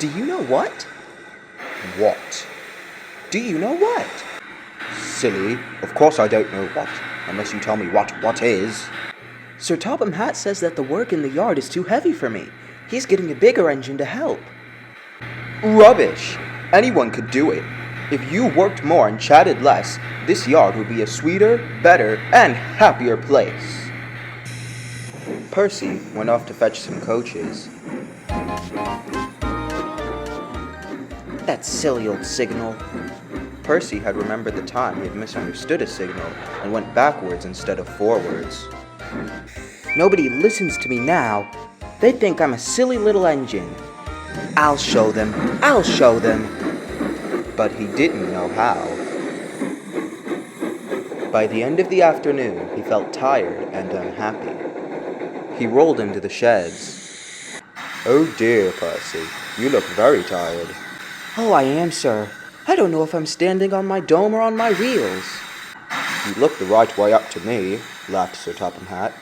Do you know what? What? Do you know what? Silly, of course I don't know what, unless you tell me what is. Sir Topham Hatt says that the work in the yard is too heavy for me. He's getting a bigger engine to help. Rubbish! Anyone could do it. If you worked more and chatted less, this yard would be a sweeter, better, and happier place. Percy went off to fetch some coaches. That silly old signal. Percy had remembered the time he had misunderstood a signal and went backwards instead of forwards. Nobody listens to me now. They think I'm a silly little engine. I'll show them. I'll show them. But he didn't know how. By the end of the afternoon, he felt tired and unhappy. He rolled into the sheds. Oh dear, Percy, you look very tired. Oh, I am, sir. I don't know if I'm standing on my dome or on my wheels. You look the right way up to me, laughed Sir Topham Hatt.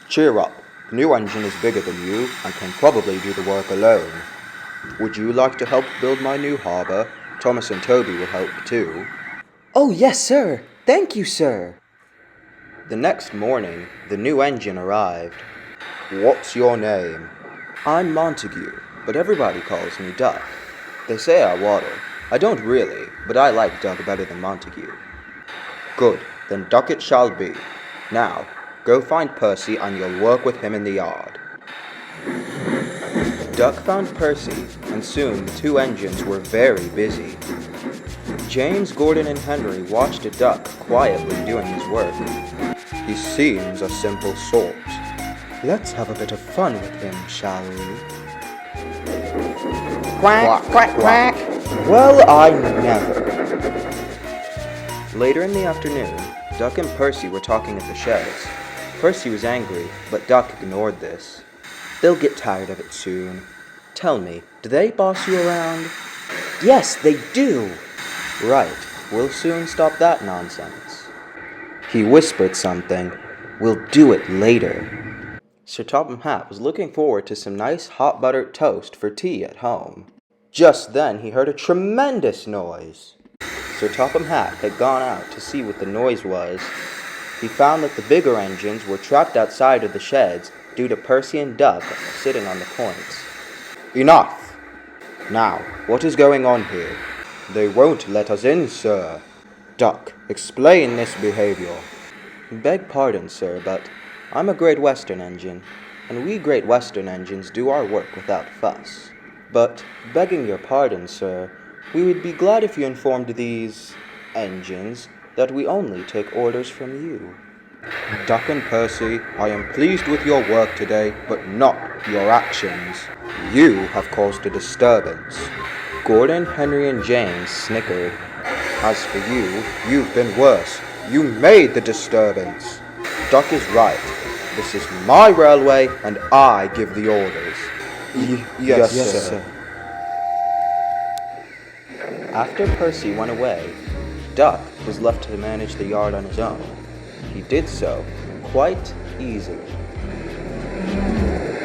Cheer up. The new engine is bigger than you and can probably do the work alone. Would you like to help build my new harbour? Thomas and Toby will help too. Oh, yes, sir. Thank you, sir. The next morning, the new engine arrived. What's your name? I'm Montague, but everybody calls me Duck. They say I waddle. I don't really, but I like Duck better than Montague. Good, then Duck it shall be. Now, go find Percy and you'll work with him in the yard. Duck found Percy, and soon the two engines were very busy. James, Gordon, and Henry watched a duck quietly doing his work. He seems a simple sort. Let's have a bit of fun with him, shall we? Quack, quack, quack. Well, I never. Later in the afternoon, Duck and Percy were talking at the sheds. Percy was angry, but Duck ignored this. They'll get tired of it soon. Tell me, do they boss you around? Yes, they do. Right, we'll soon stop that nonsense. He whispered something. We'll do it later. Sir Topham Hatt was looking forward to some nice hot buttered toast for tea at home. Just then he heard a tremendous noise. Sir Topham Hatt had gone out to see what the noise was. He found that the bigger engines were trapped outside of the sheds due to Percy and Duck sitting on the points. Enough! Now, what is going on here? They won't let us in, sir. Duck, explain this behavior. Beg pardon, sir, but I'm a Great Western engine, and we Great Western engines do our work without fuss. But, begging your pardon, sir, we would be glad if you informed these engines that we only take orders from you. Duck and Percy, I am pleased with your work today, but not your actions. You have caused a disturbance. Gordon, Henry, and James snickered. As for you, you've been worse. You made the disturbance. Duck is right. This is my railway, and I give the orders. Yes, sir. After Percy went away, Duck was left to manage the yard on his own. He did so quite easily.